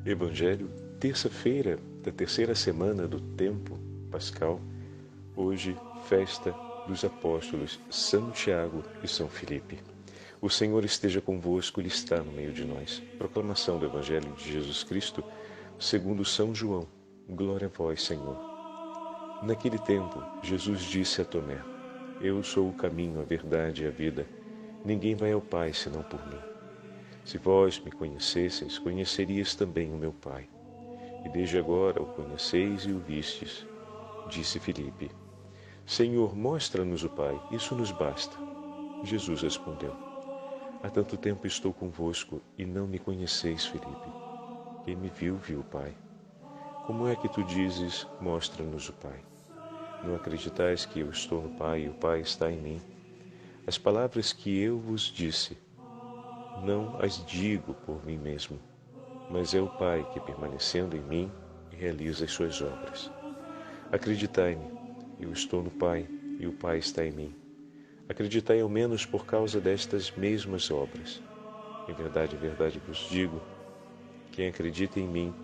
Evangelho, terça-feira da terceira semana do tempo pascal, hoje festa dos apóstolos São Tiago e São Filipe. O Senhor esteja convosco, Ele está no meio de nós. Proclamação do Evangelho de Jesus Cristo, segundo São João. Glória a vós, Senhor. Naquele tempo, Jesus disse a Tomé: Eu sou o caminho, a verdade e a vida. Ninguém vai ao Pai senão por mim. Se vós me conhecesseis, conhecerias também o meu Pai. E desde agora o conheceis e o vistes. Disse Filipe: Senhor, mostra-nos o Pai, isso nos basta. Jesus respondeu: Há tanto tempo estou convosco e não me conheceis, Filipe. Quem me viu, viu o Pai. Como é que tu dizes, mostra-nos o Pai? Não acreditais que eu estou no Pai e o Pai está em mim? As palavras que eu vos disse, não as digo por mim mesmo, mas é o Pai que, permanecendo em mim, realiza as suas obras. Acreditai-me, eu estou no Pai e o Pai está em mim. Acreditai ao menos por causa destas mesmas obras. Em verdade vos digo, quem acredita em mim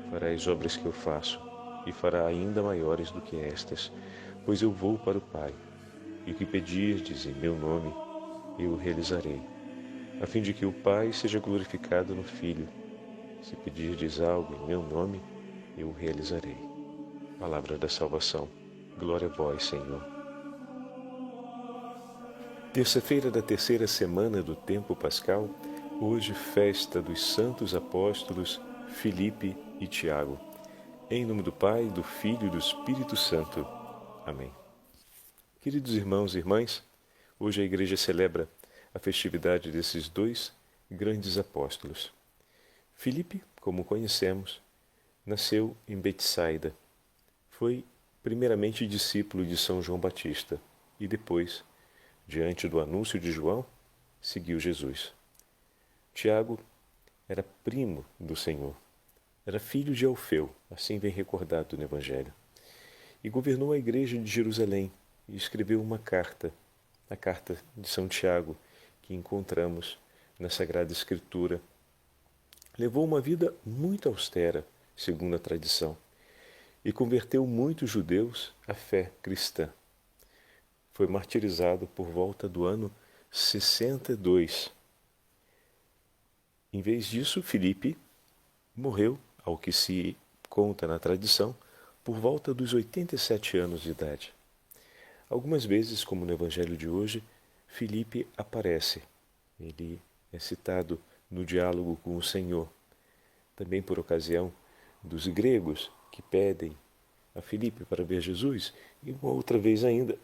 fará as obras que eu faço e fará ainda maiores do que estas, pois eu vou para o Pai, e o que pedirdes em meu nome, eu o realizarei, a fim de que o Pai seja glorificado no Filho. Se pedirdes algo em meu nome, eu o realizarei. Palavra da salvação. Glória a vós, Senhor. Terça-feira da terceira semana do tempo pascal, hoje festa dos santos apóstolos Filipe e Tiago. Em nome do Pai, do Filho e do Espírito Santo. Amém. Queridos irmãos e irmãs, hoje a Igreja celebra a festividade desses dois grandes apóstolos. Filipe, como conhecemos, nasceu em Betsaida. Foi primeiramente discípulo de São João Batista e depois, diante do anúncio de João, seguiu Jesus. Tiago era primo do Senhor. Era filho de Alfeu, assim vem recordado no Evangelho. E governou a igreja de Jerusalém e escreveu uma carta, a carta de São Tiago, que encontramos na Sagrada Escritura. Levou uma vida muito austera, segundo a tradição, e converteu muitos judeus à fé cristã. Foi martirizado por volta do ano 62. Em vez disso, Filipe morreu, ao que se conta na tradição, por volta dos 87 anos de idade. Algumas vezes, como no Evangelho de hoje, Filipe aparece. Ele é citado no diálogo com o Senhor, também por ocasião dos gregos que pedem a Filipe para ver Jesus, e uma outra vez ainda,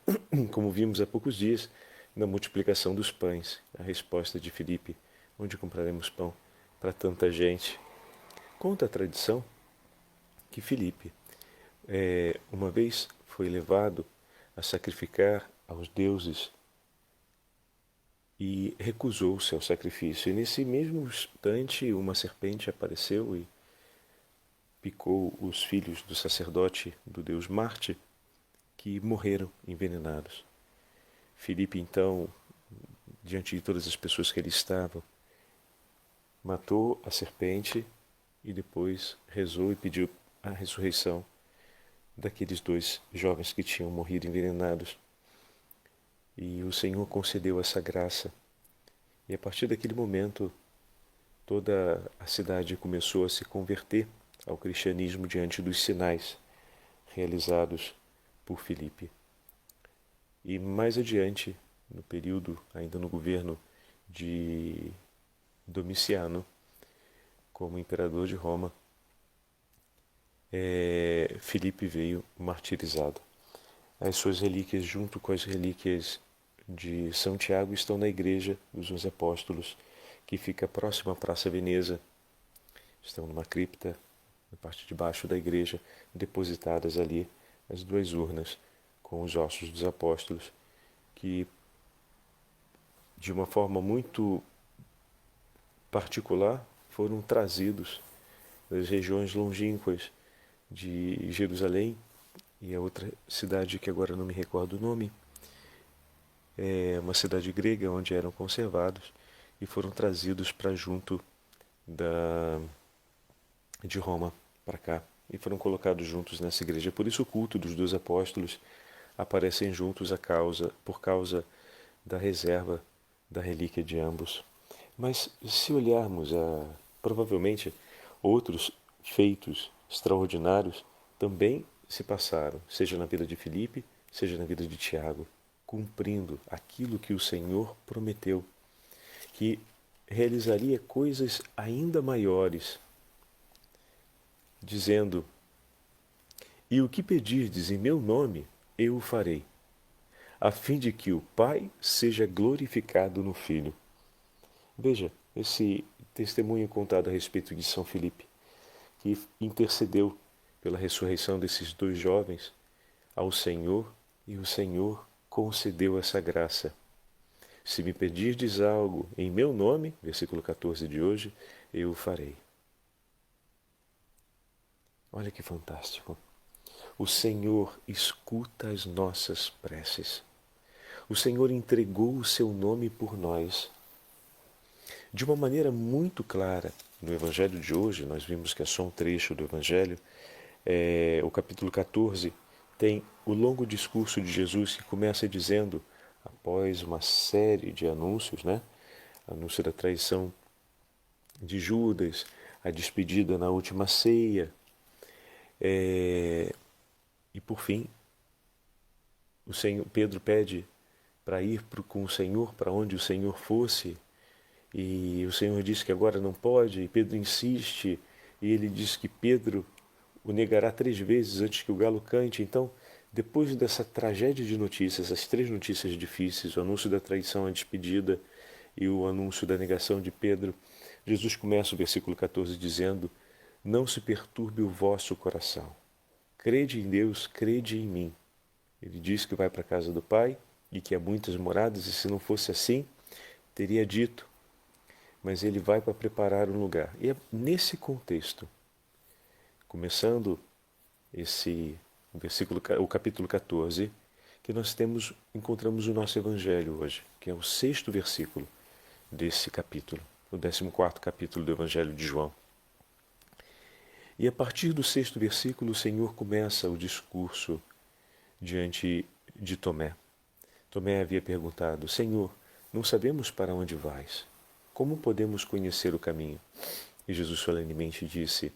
como vimos há poucos dias, na multiplicação dos pães, a resposta de Filipe: onde compraremos pão para tanta gente? Conta a tradição que Filipe, uma vez foi levado a sacrificar aos deuses e recusou-se ao sacrifício. E nesse mesmo instante uma serpente apareceu e picou os filhos do sacerdote do deus Marte, que morreram envenenados. Filipe, então, diante de todas as pessoas que ali estavam, matou a serpente e depois rezou e pediu a ressurreição daqueles dois jovens que tinham morrido envenenados. E o Senhor concedeu essa graça. E a partir daquele momento, toda a cidade começou a se converter ao cristianismo diante dos sinais realizados por Filipe. E mais adiante, no período, ainda no governo de Domiciano, como imperador de Roma, Filipe veio martirizado. As suas relíquias, junto com as relíquias de São Tiago, estão na Igreja dos Onze Apóstolos, que fica próxima à Praça Veneza. Estão numa cripta, na parte de baixo da igreja, depositadas ali as duas urnas com os ossos dos apóstolos, que, de uma forma muito particular, foram trazidos das regiões longínquas de Jerusalém e a outra cidade que agora não me recordo o nome, é uma cidade grega onde eram conservados e foram trazidos para junto de Roma para cá e foram colocados juntos nessa igreja. Por isso o culto dos dois apóstolos aparecem juntos por causa da reserva da relíquia de ambos. Mas se olharmos provavelmente outros feitos extraordinários também se passaram, seja na vida de Filipe, seja na vida de Tiago, cumprindo aquilo que o Senhor prometeu, que realizaria coisas ainda maiores, dizendo: "E o que pedirdes em meu nome, eu o farei, a fim de que o Pai seja glorificado no Filho." Veja, esse testemunho contado a respeito de São Filipe, que intercedeu pela ressurreição desses dois jovens ao Senhor, e o Senhor concedeu essa graça. "Se me pedirdes algo em meu nome", versículo 14 de hoje, "eu o farei." Olha que fantástico. O Senhor escuta as nossas preces. O Senhor entregou o seu nome por nós. De uma maneira muito clara, no Evangelho de hoje, nós vimos que é só um trecho do Evangelho, o capítulo 14 tem o longo discurso de Jesus que começa dizendo, após uma série de anúncios, anúncio da traição de Judas, a despedida na última ceia, e por fim, Pedro pede para ir com o Senhor, para onde o Senhor fosse, e o Senhor diz que agora não pode, e Pedro insiste, e ele diz que Pedro o negará 3 vezes antes que o galo cante. Então, depois dessa tragédia de notícias, as 3 notícias difíceis, o anúncio da traição, a despedida e o anúncio da negação de Pedro, Jesus começa o versículo 14 dizendo: "Não se perturbe o vosso coração. Crede em Deus, crede em mim." Ele diz que vai para a casa do Pai e que há muitas moradas, e se não fosse assim, teria dito. Mas ele vai para preparar um lugar. E é nesse contexto, começando o capítulo 14, que nós encontramos o nosso Evangelho hoje, que é o 6º versículo desse capítulo, o 14º capítulo do Evangelho de João. E a partir do 6º versículo, o Senhor começa o discurso diante de Tomé. Tomé havia perguntado: "Senhor, não sabemos para onde vais. Como podemos conhecer o caminho?" E Jesus solenemente disse: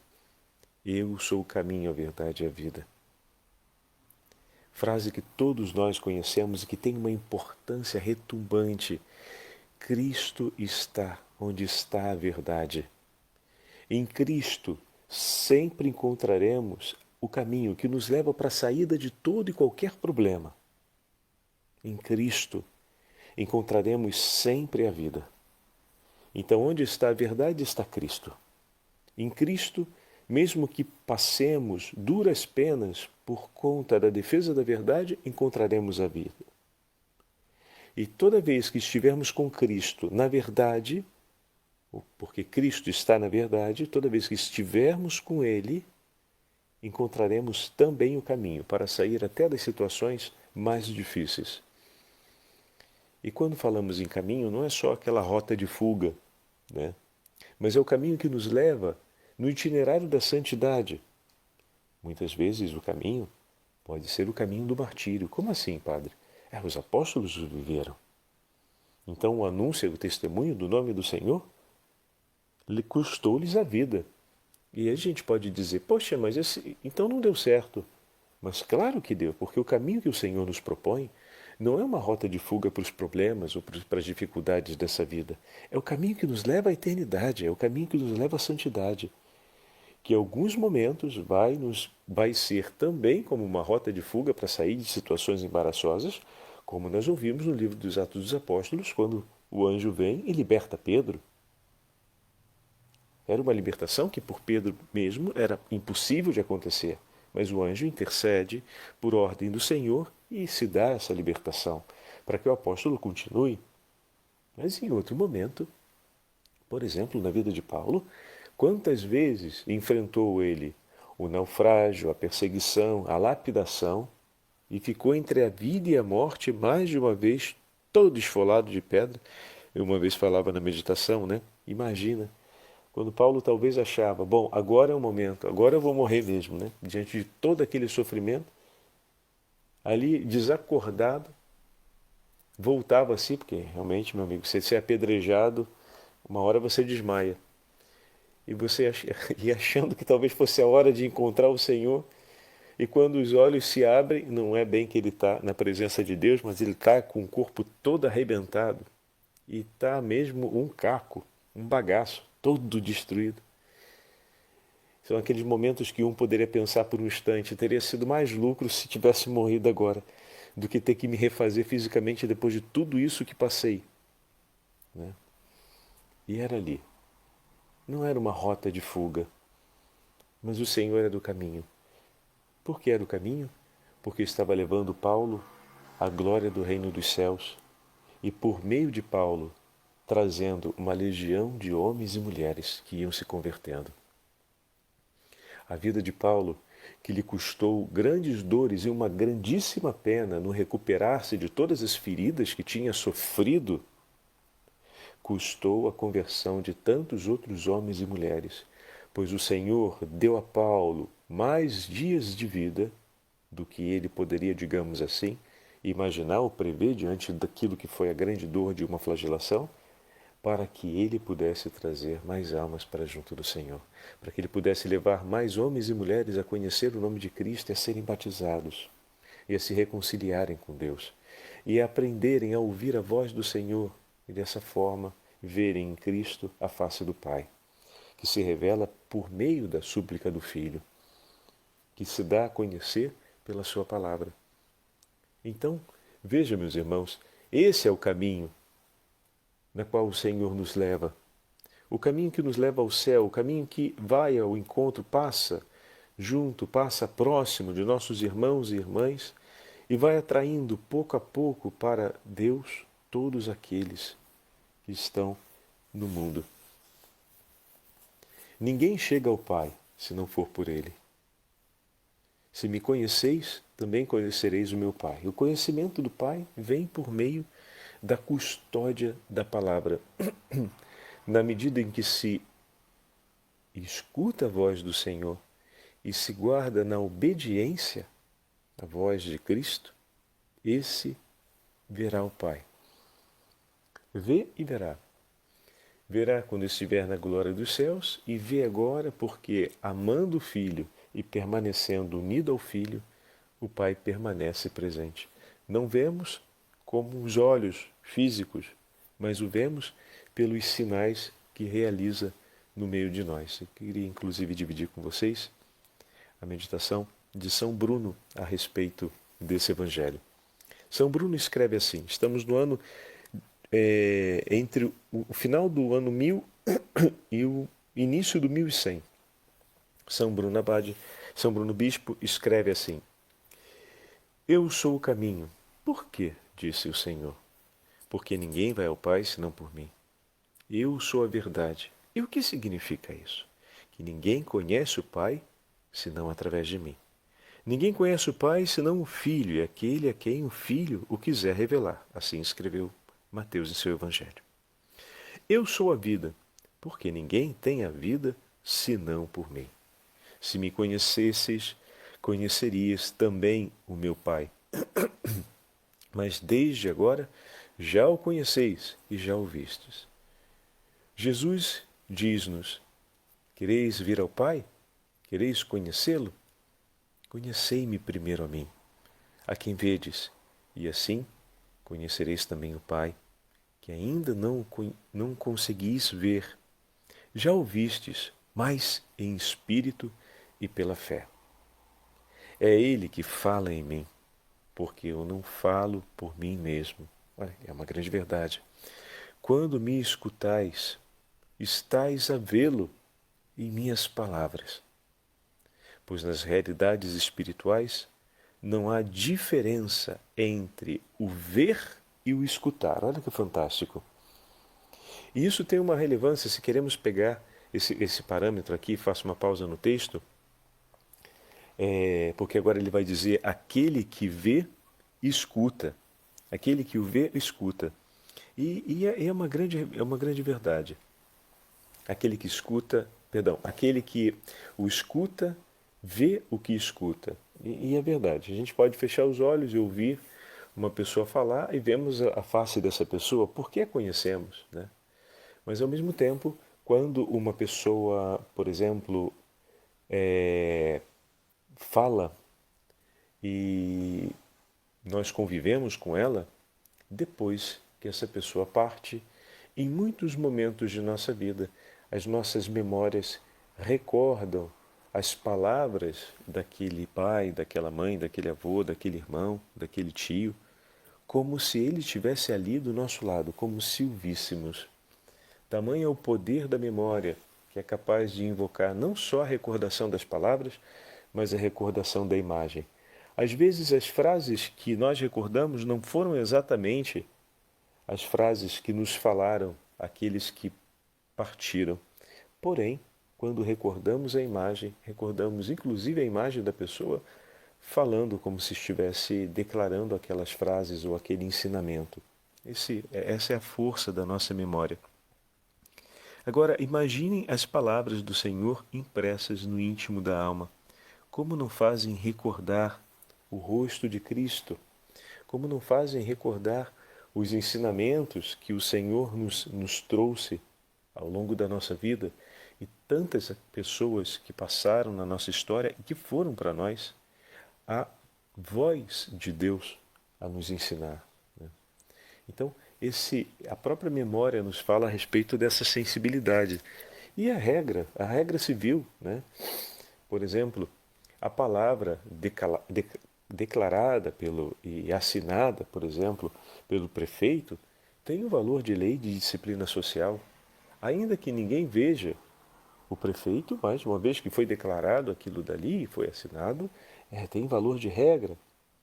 "Eu sou o caminho, a verdade e a vida." Frase que todos nós conhecemos e que tem uma importância retumbante. Cristo está onde está a verdade. Em Cristo sempre encontraremos o caminho que nos leva para a saída de todo e qualquer problema. Em Cristo encontraremos sempre a vida. Então, onde está a verdade, está Cristo. Em Cristo, mesmo que passemos duras penas por conta da defesa da verdade, encontraremos a vida. E toda vez que estivermos com Cristo na verdade, porque Cristo está na verdade, toda vez que estivermos com Ele, encontraremos também o caminho para sair até das situações mais difíceis. E quando falamos em caminho, não é só aquela rota de fuga, mas é o caminho que nos leva no itinerário da santidade. Muitas vezes o caminho pode ser o caminho do martírio. Como assim, padre? Os apóstolos o viveram. Então o anúncio e o testemunho do nome do Senhor custou-lhes a vida. E a gente pode dizer: poxa, mas então não deu certo. Mas claro que deu, porque o caminho que o Senhor nos propõe não é uma rota de fuga para os problemas ou para as dificuldades dessa vida. É o caminho que nos leva à eternidade, é o caminho que nos leva à santidade. Que em alguns momentos vai ser também como uma rota de fuga para sair de situações embaraçosas, como nós ouvimos no livro dos Atos dos Apóstolos, quando o anjo vem e liberta Pedro. Era uma libertação que por Pedro mesmo era impossível de acontecer, mas o anjo intercede por ordem do Senhor e se dá essa libertação para que o apóstolo continue. Mas em outro momento, por exemplo, na vida de Paulo, quantas vezes enfrentou ele o naufrágio, a perseguição, a lapidação e ficou entre a vida e a morte mais de uma vez, todo esfolado de pedra. Eu uma vez falava na meditação, imagina, Quando Paulo talvez achava, bom, agora é o momento, agora eu vou morrer mesmo, né? Diante de todo aquele sofrimento, ali desacordado, voltava a si, porque realmente, meu amigo, você ser apedrejado, uma hora você desmaia. E você e achando que talvez fosse a hora de encontrar o Senhor, e quando os olhos se abrem, não é bem que ele está na presença de Deus, mas ele está com o corpo todo arrebentado e está mesmo um caco, um bagaço, todo destruído. São aqueles momentos que um poderia pensar por um instante, teria sido mais lucro se tivesse morrido agora, do que ter que me refazer fisicamente depois de tudo isso que passei. Né? E era ali. Não era uma rota de fuga, mas o Senhor era do caminho. Por que era o caminho? Porque estava levando Paulo à glória do reino dos céus e, por meio de Paulo, trazendo uma legião de homens e mulheres que iam se convertendo. A vida de Paulo, que lhe custou grandes dores e uma grandíssima pena no recuperar-se de todas as feridas que tinha sofrido, custou a conversão de tantos outros homens e mulheres, pois o Senhor deu a Paulo mais dias de vida do que ele poderia, digamos assim, imaginar ou prever diante daquilo que foi a grande dor de uma flagelação, para que ele pudesse trazer mais almas para junto do Senhor, para que ele pudesse levar mais homens e mulheres a conhecer o nome de Cristo e a serem batizados, e a se reconciliarem com Deus, e a aprenderem a ouvir a voz do Senhor, e dessa forma verem em Cristo a face do Pai, que se revela por meio da súplica do Filho, que se dá a conhecer pela sua palavra. Então, veja, meus irmãos, esse é o caminho na qual o Senhor nos leva. O caminho que nos leva ao céu, o caminho que vai ao encontro, passa junto, passa próximo de nossos irmãos e irmãs e vai atraindo pouco a pouco para Deus todos aqueles que estão no mundo. Ninguém chega ao Pai se não for por Ele. Se me conheceis, também conhecereis o meu Pai. O conhecimento do Pai vem por meio da custódia da palavra. Na medida em que se escuta a voz do Senhor e se guarda na obediência à voz de Cristo, esse verá o Pai. Vê e verá. Verá quando estiver na glória dos céus e vê agora porque, amando o Filho e permanecendo unido ao Filho, o Pai permanece presente. Não vemos como os olhos físicos, mas o vemos pelos sinais que realiza no meio de nós. Eu queria inclusive dividir com vocês a meditação de São Bruno a respeito desse Evangelho. São Bruno escreve assim, estamos no ano entre o final do ano 1000 e o início do 1100. São Bruno Abade, São Bruno Bispo escreve assim: Eu sou o caminho. Por quê? Disse o Senhor. Porque ninguém vai ao Pai senão por mim. Eu sou a verdade. E o que significa isso? Que ninguém conhece o Pai senão através de mim. Ninguém conhece o Pai senão o Filho, e aquele a quem o Filho o quiser revelar. Assim escreveu Mateus em seu Evangelho. Eu sou a vida, porque ninguém tem a vida senão por mim. Se me conhecesses, conhecerias também o meu Pai. Mas desde agora já o conheceis e já o vistes. Jesus diz-nos: quereis vir ao Pai? Quereis conhecê-lo? Conhecei-me primeiro a mim, a quem vedes, e assim conhecereis também o Pai, que ainda não conseguis ver. Já o vistes, mas em espírito e pela fé. É Ele que fala em mim, porque eu não falo por mim mesmo. Olha, é uma grande verdade. Quando me escutais, estais a vê-lo em minhas palavras. Pois nas realidades espirituais não há diferença entre o ver e o escutar. Olha que fantástico. E isso tem uma relevância, se queremos pegar esse parâmetro aqui, faço uma pausa no texto, porque agora ele vai dizer: aquele que vê, escuta. Aquele que o vê, escuta. E é uma grande verdade. aquele que escuta, perdão, aquele que o escuta, vê o que escuta. E é verdade, a gente pode fechar os olhos e ouvir uma pessoa falar e vemos a face dessa pessoa porque a conhecemos, né? Mas ao mesmo tempo, quando uma pessoa, por exemplo, fala e nós convivemos com ela, depois que essa pessoa parte, em muitos momentos de nossa vida, as nossas memórias recordam as palavras daquele pai, daquela mãe, daquele avô, daquele irmão, daquele tio, como se ele estivesse ali do nosso lado, como se o víssemos. Tamanho é o poder da memória, que é capaz de invocar não só a recordação das palavras, mas a recordação da imagem. Às vezes as frases que nós recordamos não foram exatamente as frases que nos falaram aqueles que partiram. Porém, quando recordamos a imagem, recordamos inclusive a imagem da pessoa falando como se estivesse declarando aquelas frases ou aquele ensinamento. Essa é a força da nossa memória. Agora, imaginem as palavras do Senhor impressas no íntimo da alma. Como não fazem recordar o rosto de Cristo? Como não fazem recordar os ensinamentos que o Senhor nos trouxe ao longo da nossa vida e tantas pessoas que passaram na nossa história e que foram para nós a voz de Deus a nos ensinar, né? Então, a própria memória nos fala a respeito dessa sensibilidade. E a regra civil, né? Por exemplo, a palavra declarada e assinada, por exemplo, pelo prefeito, tem o valor de lei de disciplina social. Ainda que ninguém veja o prefeito, mas uma vez que foi declarado aquilo dali e foi assinado, tem valor de regra.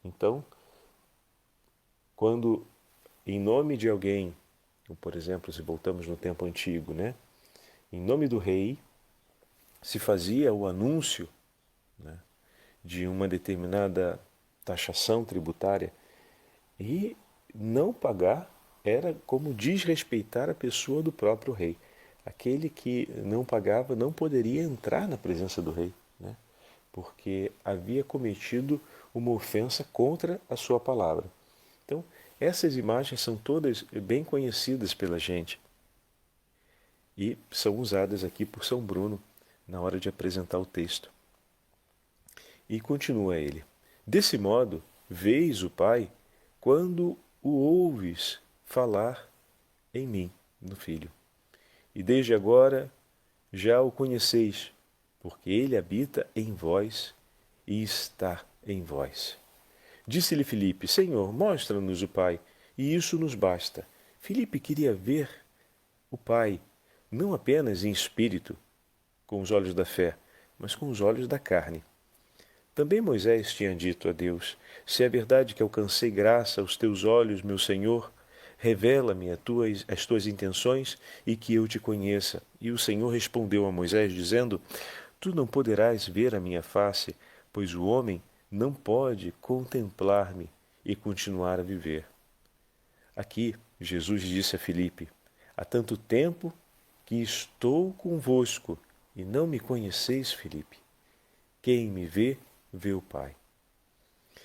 Então, quando em nome de alguém, por exemplo, se voltamos no tempo antigo, né? Em nome do rei, se fazia o anúncio, né, de uma determinada taxação tributária e não pagar era como desrespeitar a pessoa do próprio rei. Aquele que não pagava não poderia entrar na presença do rei, né, porque havia cometido uma ofensa contra a sua palavra. Então, essas imagens são todas bem conhecidas pela gente e são usadas aqui por São Bruno na hora de apresentar o texto. E continua ele: desse modo, vês o Pai quando o ouves falar em mim, no Filho. E desde agora já o conheceis, porque ele habita em vós e está em vós. Disse-lhe Filipe: Senhor, mostra-nos o Pai, e isso nos basta. Filipe queria ver o Pai, não apenas em espírito, com os olhos da fé, mas com os olhos da carne. Também Moisés tinha dito a Deus: se é verdade que alcancei graça aos teus olhos, meu Senhor, revela-me as tuas intenções e que eu te conheça. E o Senhor respondeu a Moisés, dizendo: tu não poderás ver a minha face, pois o homem não pode contemplar-me e continuar a viver. Aqui, Jesus disse a Filipe: há tanto tempo que estou convosco e não me conheceis, Filipe. Quem me vê, vê o Pai.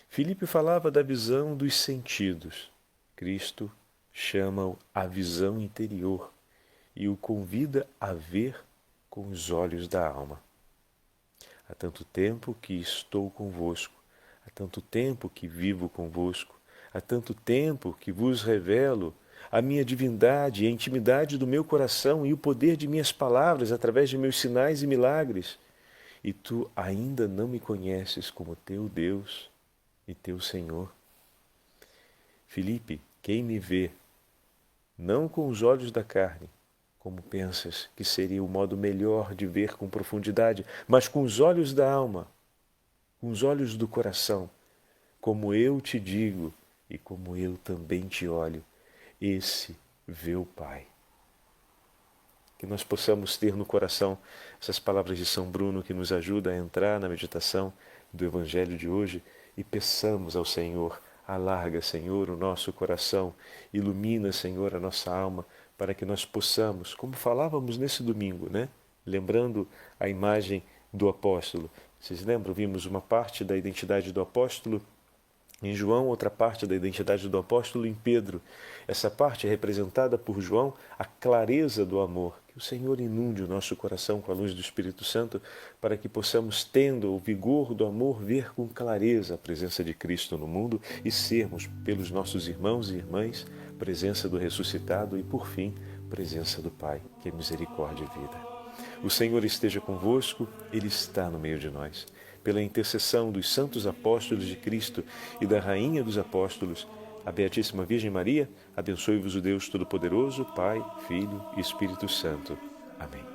Filipe falava da visão dos sentidos. Cristo chama-o a visão interior e o convida a ver com os olhos da alma. Há tanto tempo que estou convosco, há tanto tempo que vivo convosco, há tanto tempo que vos revelo a minha divindade, a intimidade do meu coração e o poder de minhas palavras através de meus sinais e milagres. E tu ainda não me conheces como teu Deus e teu Senhor. Filipe, quem me vê, não com os olhos da carne, como pensas que seria o modo melhor de ver com profundidade, mas com os olhos da alma, com os olhos do coração, como eu te digo e como eu também te olho, esse vê o Pai. Que nós possamos ter no coração essas palavras de São Bruno que nos ajudam a entrar na meditação do Evangelho de hoje e peçamos ao Senhor: alarga, Senhor, o nosso coração, ilumina, Senhor, a nossa alma, para que nós possamos, como falávamos nesse domingo, né? Lembrando a imagem do apóstolo. Vocês lembram? Vimos uma parte da identidade do apóstolo em João, outra parte da identidade do apóstolo em Pedro. Essa parte é representada por João, a clareza do amor. Que o Senhor inunde o nosso coração com a luz do Espírito Santo, para que possamos, tendo o vigor do amor, ver com clareza a presença de Cristo no mundo e sermos, pelos nossos irmãos e irmãs, presença do ressuscitado e, por fim, presença do Pai, que é misericórdia e vida. O Senhor esteja convosco, Ele está no meio de nós. Pela intercessão dos santos apóstolos de Cristo e da Rainha dos Apóstolos, a Beatíssima Virgem Maria, abençoe-vos o Deus Todo-Poderoso, Pai, Filho e Espírito Santo. Amém.